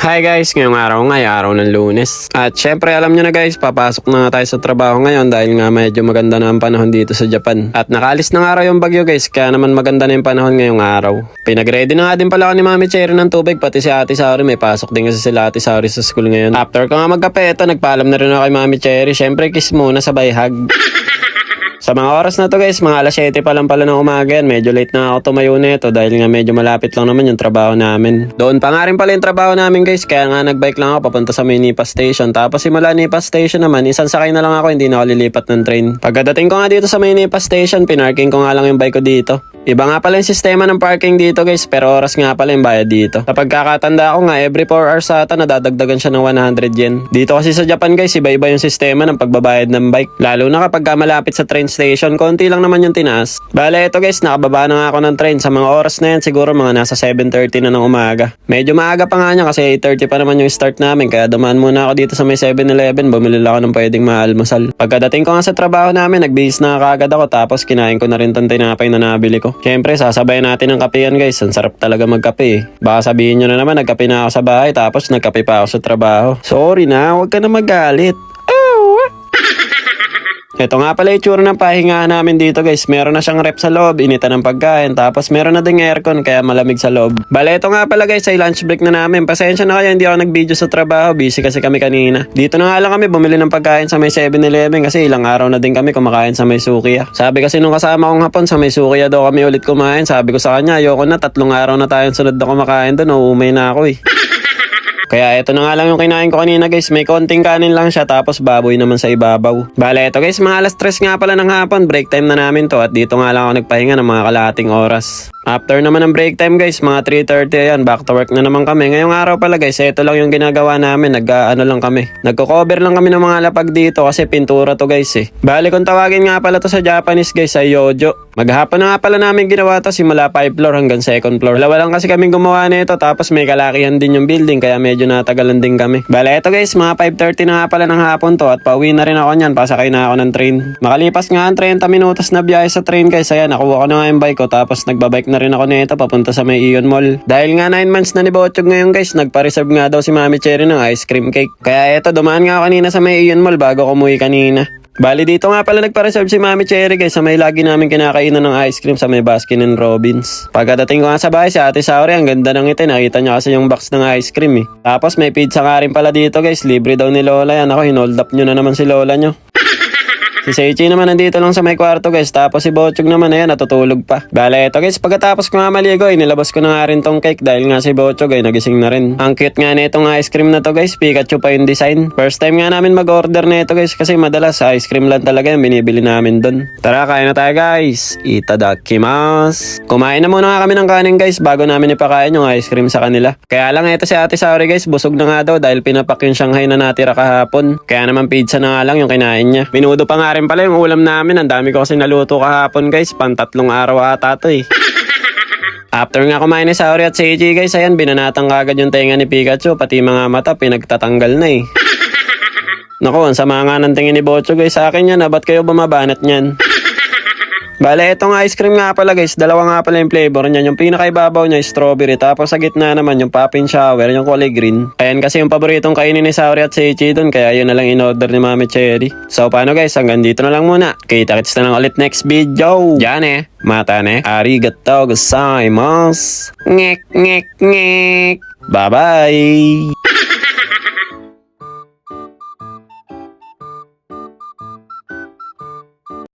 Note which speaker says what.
Speaker 1: Hi guys, ngayong araw nga, araw ng Lunes. At syempre alam nyo na guys, papasok na nga tayo sa trabaho ngayon dahil nga medyo maganda na ang panahon dito sa Japan. At nakaalis na nga araw yung bagyo guys, kaya naman maganda na yung panahon ngayong araw. Pinag-ready na nga din pala ako ni Mami Cherry ng tubig, pati si Ate Saori, may pasok din kasi sila Ate Saori sa school ngayon. After ko nga magkape, ito, nagpaalam na rin ako kay Mami Cherry. Syempre kiss muna, sabay hug. Sa mga oras na to guys, mga alas 7 pa lang pala ng umaga yan. Medyo late na ako tumayo nito dahil nga medyo malapit lang naman yung trabaho namin. Doon pa nga rin pala yung trabaho namin guys, kaya nga nagbike lang ako papunta sa may Nipa Station. Tapos simula Nipa Station naman, isang sakay na lang ako, hindi na ako lilipat ng train. Pagkadating ko nga dito sa may Nipa Station, pinarking ko nga lang yung bike ko dito. Iba nga pala yung sistema ng parking dito guys, pero oras nga pala yung bayad dito. Kapag kakatanda ko nga, every 4 hours ata nadadagdagan siya ng 100 yen. Dito kasi sa Japan guys, iba-iba yung sistema ng pagbabayad ng bike. Lalo na kapag malapit sa train station, konti lang naman yung tinaas. Bale ito guys, nakababa na nga ako ng train. Sa mga oras na yan, siguro mga nasa 7:30 na ng umaga. Medyo maaga pa nga niya kasi 8:30 pa naman yung start namin. Kaya dumaan muna ako dito sa may 7-Eleven, bumili lang ako ng pwedeng maalmusal. Pagkadating ko nga sa trabaho namin, nagbihis na kagad ako tapos kinain ko na rin tong tinapay na nabili ko. Siyempre, sasabayan natin ng kape yan guys. Ang sarap talaga magkape eh. Baka sabihin nyo na naman, nagkape na ako sa bahay tapos nagkape pa ako sa trabaho. Sorry na, huwag ka na magalit. Ito nga pala yung tsura ng pahingahan namin dito guys. Meron na siyang rep sa loob, initan ng pagkain, tapos meron na ding aircon kaya malamig sa loob. Bale, ito nga pala guys, ay lunch break na namin. Pasensya na kayo, hindi ako nag-video sa trabaho, busy kasi kami kanina. Dito na nga lang kami bumili ng pagkain sa may 7-Eleven kasi ilang araw na din kami kumakain sa may Sukiya. Sabi kasi nung kasama kong hapon sa may Sukiya daw kami ulit kumain. Sabi ko sa kanya, ayoko na, 3 araw na tayong sunod na kumakain doon, uuwi na ako eh. Kaya ito na nga lang yung kinain ko kanina guys. May konting kanin lang siya tapos baboy naman sa ibabaw. Bale ito guys, mga alas 3 nga pala ng hapon. Break time na namin to at dito nga lang ako nagpahinga ng mga kalahating oras. After naman ng break time guys, mga 3:30 ayan, back to work na naman kami. Ngayong araw pala guys, ito lang yung ginagawa namin. Nag-ano lang kami. Nagko-cover lang kami ng mga lapag dito kasi pintura to guys eh. Bale kung tawagin nga pala to sa Japanese guys ay yojo. Maghapon na nga pala namin ginawa to simula 5 floor hanggang 2nd floor. Dalawa lang kasi kaming gumawa nito tapos may kalakihan din yung building kaya medyo natagalan din kami. Bale ito guys, mga 5:30 na nga pala ng hapon to at pauwi na rin ako niyan. Pasakay na ako ng train. Makalipas nga ang 30 minutos na biyahe sa train guys. Ayan, nakuha ko na nga yung bike ko tapos nagbabike na rin ako nito papunta sa may Ion Mall. Dahil nga 9 months na ni Bochog ngayon guys, nagpa-reserve nga daw si Mami Cherry ng ice cream cake. Kaya eto, dumaan nga ako kanina sa may Ion Mall bago ko umuwi kanina. Bali dito nga pala nagpa-reserve si Mami Cherry guys sa may lagi namin kinakainan ng ice cream sa may Baskin and Robbins. Pagkadating ko nga sa bahay, si Ate Saori, ang ganda ng ngiti, nakita niya kasi yung box ng ice cream eh. Tapos may pizza nga rin pala dito guys, libre daw ni Lola yan. Ako, hinold up nyo na naman si Lola nyo. Si Seichi naman nandito lang sa may kwarto guys. Tapos si Bochog naman ayan, natutulog pa. Bale eto guys, pagkatapos ko nga maligo, inilabas ko na nga rin tong cake dahil nga si Bochog ay nagising na rin. Ang cute nga nitong ice cream na to guys, Pikachu pa yung design. First time nga namin mag-order nito guys kasi madalas ice cream lang talaga yung binibili namin dun. Tara, kain na tayo guys. Itadakimasu. Kumain na muna nga kami ng kanin guys bago namin ipakain yung ice cream sa kanila. Kaya lang eto si Ate Saori guys, busog na nga daw dahil pinapak yung Shanghai na natira kahapon. Kaya naman pizza na nga lang yung kinain niya. Minudo pa nga rin pala yung ulam namin. Ang dami ko kasi naluto kahapon guys. 3 araw ata to eh. After nga kumain ni Saori at Seiji guys, ayan, binanatang kagad yung tenga ni Pikachu. Pati mga mata, pinagtatanggal na eh. Naku, ang sama nga ng tingin ni Bocho guys sa akin yan. Ba't kayo bumabanat niyan? Bale, itong ice cream nga pala guys, dalawa nga pala yung flavor niyan. Yung pinakaibabaw niya is strawberry, tapos sa gitna naman yung poppin shower, yung kulay green. Ayan kasi yung paboritong kainin ni Saori at Seichi dun, kaya yun na lang in-order ni Mami Cherry. So paano guys, hanggang dito na lang muna. Kita-kits na lang ulit next video. Diyan eh, mata ne, arigatou gozaimasu. Ngek ngek ngek. Bye bye.